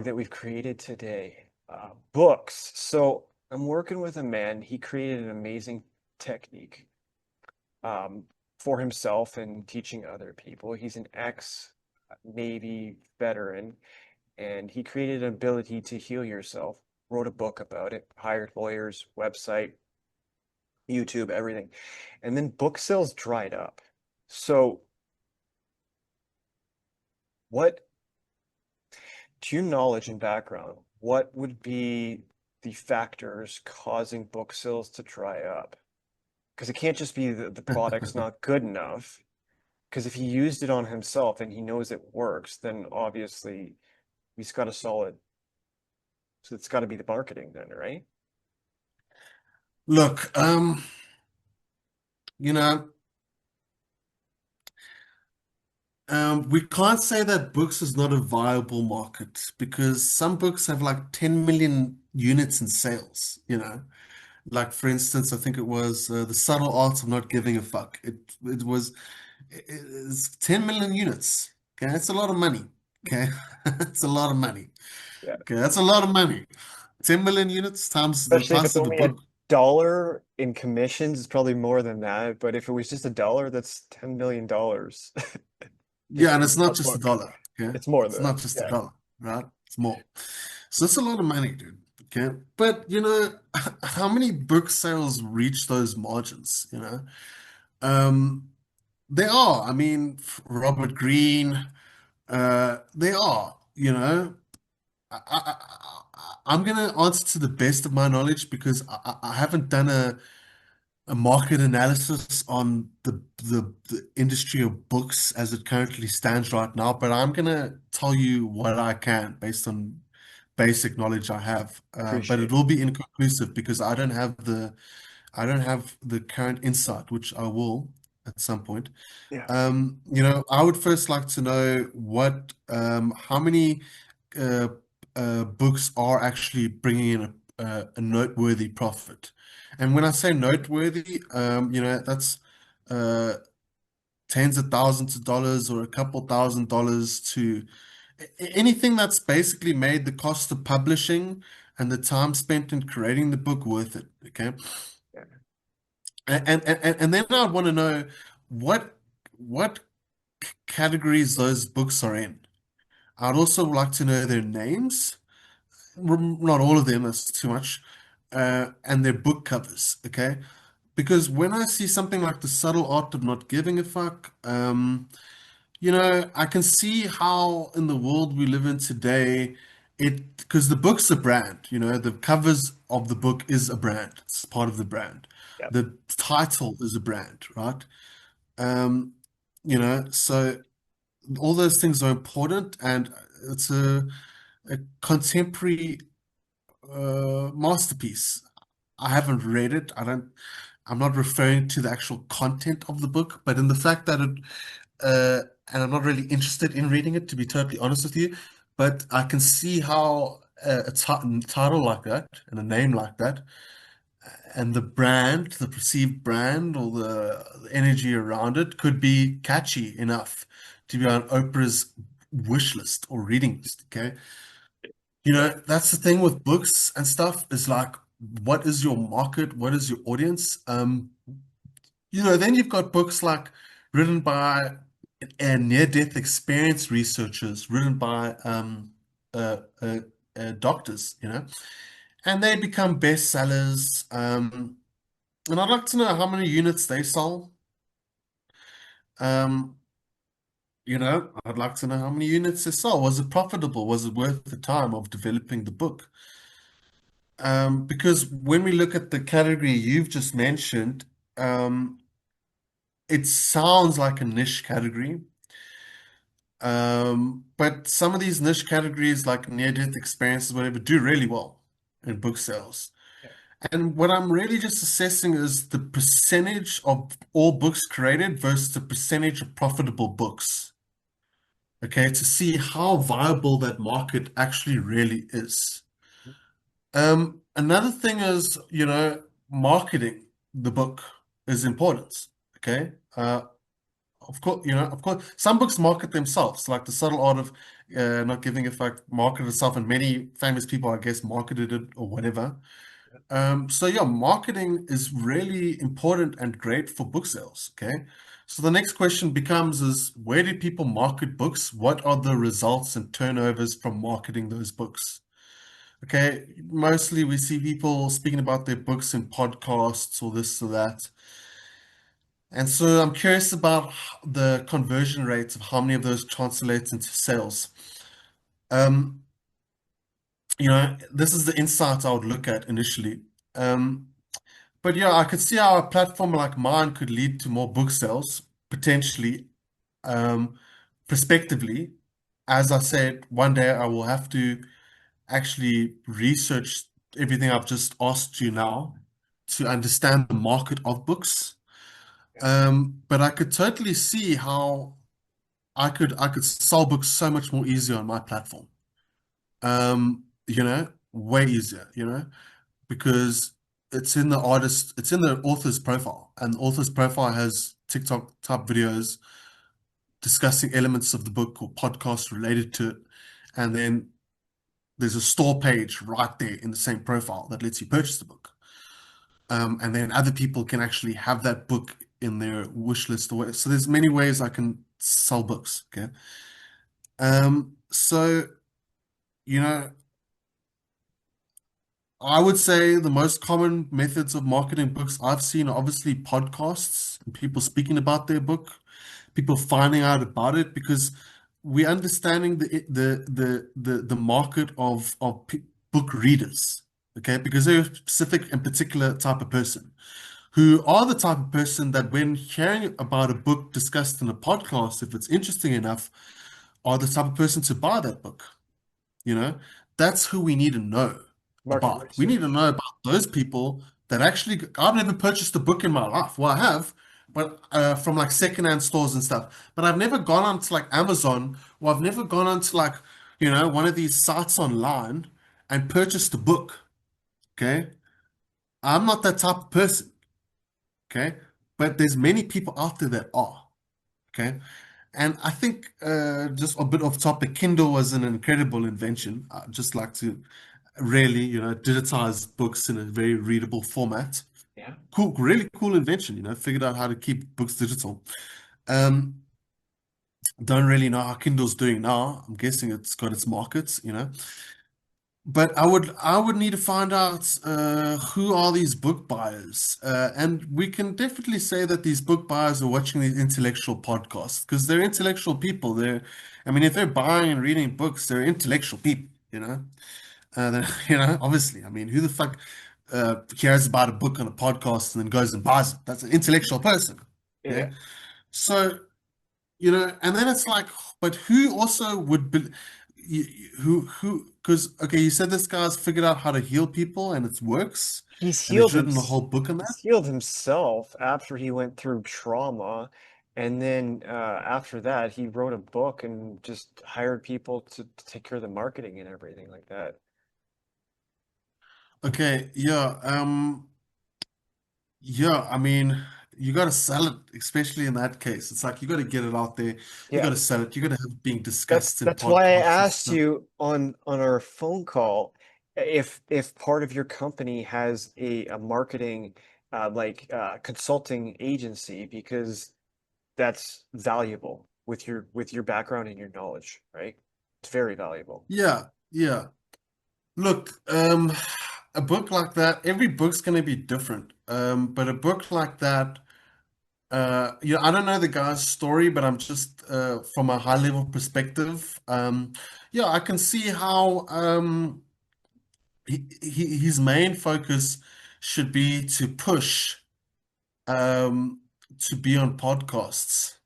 that we've created today. Books. So I'm working with a man. He created an amazing technique um, for himself and teaching other people. He's an ex-Navy veteran, and he created an ability to heal yourself. Wrote a book about it, hired lawyers, website, YouTube, everything. And then book sales dried up. So what to your knowledge and background, what would be the factors causing book sales to dry up? Because it can't just be that the product's not good enough. Because if he used it on himself and he knows it works, then obviously he's got a solid. So it's got to be the marketing then, right? Look, you know, we can't say that books is not a viable market because some books have like 10 million units in sales. Like for instance, I think it was The Subtle Art of Not Giving a Fuck. It's 10 million units. Okay, that's a lot of money. Okay, it's a lot of money. Yeah. Okay, that's a lot of money. 10 million units times the Especially if price it's of a only a book. dollar in commissions, it's probably more than that. But if it was just a dollar, that's $10 million just Yeah, and on it's not a just a book. dollar. Okay, It's more it's than that. not just a Yeah. dollar, right? It's more. So that's a lot of money, dude. Okay. But how many book sales reach those margins? Um, they are. I mean, Robert Greene, they are, I'm gonna answer to the best of my knowledge because I haven't done a market analysis on the industry of books as it currently stands right now, but I'm gonna tell you what I can based on basic knowledge I have. But Appreciate it it. will be inconclusive because I don't have the current insight, which I will at some point. Yeah. I would first like to know how many uh, books are actually bringing in a noteworthy profit. And when I say noteworthy, that's uh, tens of thousands of dollars or a couple $1,000s to anything that's basically made the cost of publishing and the time spent in creating the book worth it. Okay. Yeah. And then I'd want to know what categories those books are in. I'd also like to know their names, not all of them, that's too much, and their book covers, okay? Because when I see something like The Subtle Art of Not Giving a Fuck, I can see how in the world we live in today, because the book's a brand, the covers of the book is a brand, it's part of the brand. Yeah. The title is a brand, right? Um, so all those things are important, and it's a contemporary masterpiece. I haven't read it. I'm not referring to the actual content of the book, but in the fact that and I'm not really interested in reading it, to be totally honest with you. But I can see how a title like that and a name like that, and the perceived brand or the energy around it could be catchy enough to be on Oprah's wish list or reading list. Okay. That's the thing with books and stuff is like, what is your market? What is your audience? Then you've got books like written by near-death experience researchers, written by doctors, and they become bestsellers. And I'd like to know how many units they sold. Um, I'd like to know how many units they sold. Was it profitable? Was it worth the time of developing the book? Because when we look at the category you've just mentioned, um, it sounds like a niche category. But some of these niche categories, like near-death experiences, whatever, do really well in book sales. Yeah. And what I'm really just assessing is the percentage of all books created versus the percentage of profitable books. Okay, to see how viable that market actually really is. Another thing is, marketing the book is important. Okay. of course, of course, some books market themselves, like The Subtle Art of Not Giving a Fuck marketed itself, and many famous people, I guess, marketed it or whatever. So yeah, marketing is really important and great for book sales. Okay. So the next question becomes is where do people market books? What are the results and turnovers from marketing those books? Okay. Mostly we see people speaking about their books in podcasts or this or that. And so I'm curious about the conversion rates of how many of those translates into sales. Um, this is the insight I would look at initially. Um, But yeah, I could see how a platform like mine could lead to more book sales, potentially, um, prospectively. As I said, one day I will have to actually research everything I've just asked you now to understand the market of books. Yeah. But I could totally see how I could sell books so much more easier on my platform. Way easier, because it's in the author's profile, and the author's profile has TikTok type videos discussing elements of the book or podcasts related to it. And then there's a store page right there in the same profile that lets you purchase the book. And then other people can actually have that book in their wish list. So there's many ways I can sell books. Okay. So, you know, I would say the most common methods of marketing books I've seen are obviously podcasts and people speaking about their book, people finding out about it because we're understanding the market of book readers, okay? Because they're a specific and particular type of person who are the type of person that when hearing about a book discussed in a podcast, if it's interesting enough, are the type of person to buy that book. You know, that's who we need to know Market about. We need to research. know about those people that actually, I've never purchased a book in my life. Well, I have, but from like secondhand stores and stuff. But I've never gone onto like Amazon or I've never gone onto like, one of these sites online and purchased a book. Okay. I'm not that type of person. Okay. But there's many people out there that are. Okay. And I think just a bit off topic, Kindle was an incredible invention. I just like to really, digitize books in a very readable format. Yeah. Cool, really cool invention, figured out how to keep books digital. Um, don't really know how Kindle's doing now. I'm guessing it's got its markets. But I would need to find out who are these book buyers, and we can definitely say that these book buyers are watching these intellectual podcasts because they're intellectual people. I mean, if they're buying and reading books, they're intellectual people. Obviously. I mean, who the fuck cares about a book on a podcast and then goes and buys it? That's an intellectual person. Yeah. Okay, so and then it's like, but who also would be, because okay, you said this guy's figured out how to heal people and it works, He's and he's written a whole book on that. he's healed himself after he went through trauma, and then after that he wrote a book and just hired people to take care of the marketing and everything like that. Okay, yeah, yeah, I mean, you got to sell it, especially in that case. It's like you got to get it out there, you got Yeah. to sell it, you got to have it being That's discussed in that's why I podcasts and asked stuff. you on our phone call if part of your company has a marketing consulting agency because that's valuable with your background and your knowledge, right? It's very valuable. Yeah, yeah. Look, a book like that, every book's going to be different. But a book like that, I don't know the guy's story, but I'm just from a high level perspective. Yeah, I can see how his main focus should be to push um, to be on podcasts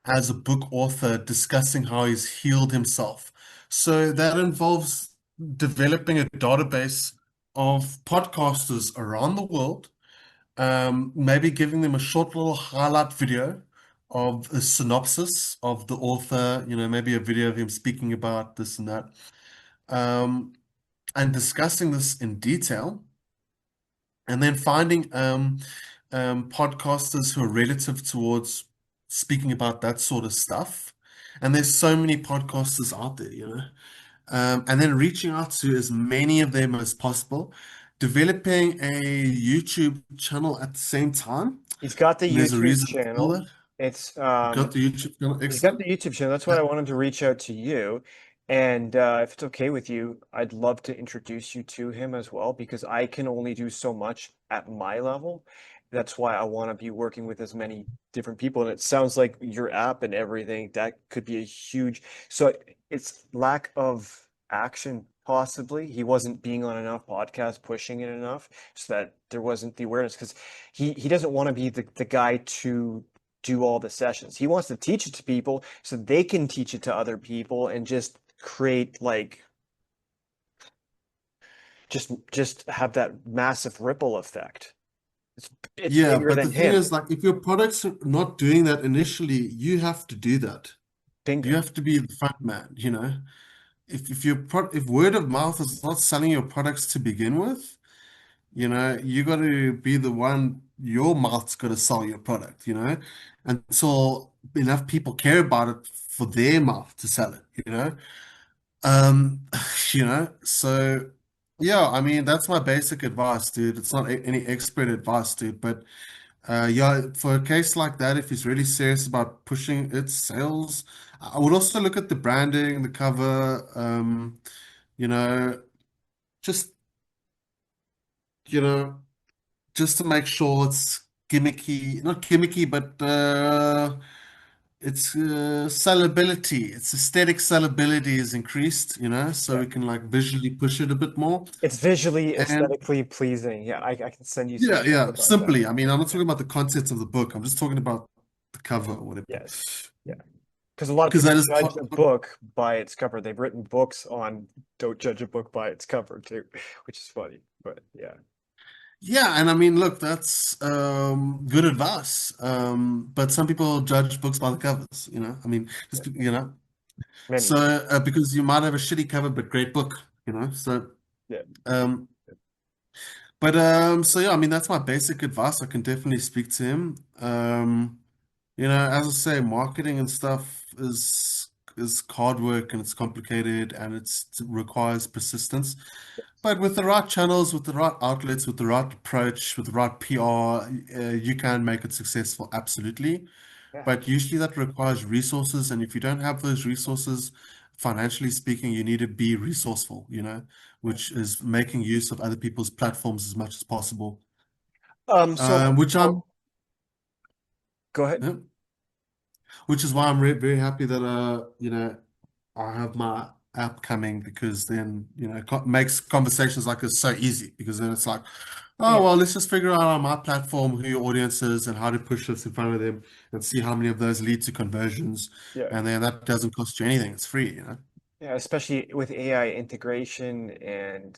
as a book author discussing how he's healed himself. So that involves developing a database of podcasters around the world, maybe giving them a short little highlight video of a synopsis of the author, maybe a video of him speaking about this and that, um, and discussing this in detail, and then finding podcasters who are relative towards speaking about that sort of stuff. And there's so many podcasters out there, you know. And then reaching out to as many of them as possible, developing a YouTube channel at the same time. He's got the And there's a YouTube reason for channel. that. It's You've got the YouTube channel. He's got Excellent. the YouTube channel. That's why Uh, I wanted to reach out to you. And if it's okay with you, I'd love to introduce you to him as well because I can only do so much at my level. That's why I want to be working with as many different people. And it sounds like your app and everything, that could be a huge. So it's lack of action, possibly. He wasn't being on enough podcasts, pushing it enough, so that there wasn't the awareness because he doesn't want to be the guy to do all the sessions. He wants to teach it to people so they can teach it to other people and just create like just have that massive ripple effect. It's yeah, bigger but the than thing him. is, like, if your product's not doing that initially, you have to do that. You Bingo. have to be the front man, you know. If word of mouth is not selling your products to begin with, you know, you got to be the one, your mouth's got to sell your product, you know, until enough people care about it for their mouth to sell it, you know. Um, you know, so yeah, I mean, that's my basic advice, dude. It's not any expert advice, dude, but yeah, for a case like that, if he's really serious about pushing its sales, I would also look at the branding, the cover, you know, just, you know, just to make sure it's gimmicky, not gimmicky, but its sellability, its aesthetic sellability is increased, you know, so Yeah. we can like visually push it a bit more. It's visually, And aesthetically pleasing. Yeah, I can send you some yeah, stuff yeah, about that. simply, I mean, I'm not talking about the contents of the book. I'm just talking about the cover or whatever. Yes. Yeah. Because a lot of Because people that is judge a book by its cover. They've written books on don't judge a book by its cover too, which is funny. But yeah, yeah, and I mean, look, that's good advice. But some people judge books by the covers, you know. I mean, yeah, just you know, many so do. because you might have a shitty cover but great book, you know. So Yeah. um, but so yeah, I mean, that's my basic advice. I can definitely speak to him. You know, as I say, marketing and stuff is hard work and it's complicated and it requires persistence. But with the right channels, with the right outlets, with the right approach, with the right PR, you can make it successful, absolutely. Yeah. But usually that requires resources, and if you don't have those resources, financially speaking, you need to be resourceful, you know, Yeah. which is making use of other people's platforms as much as possible. So Which I'm, go ahead. yeah, which is why I'm very happy that you know, I have my app coming because then, you know, makes conversations like this so easy because then it's like, oh, Yeah. well, let's just figure out on my platform who your audience is and how to push this in front of them and see how many of those lead to conversions. Yeah. And then that doesn't cost you anything. It's free, you know? Yeah. Especially with AI integration and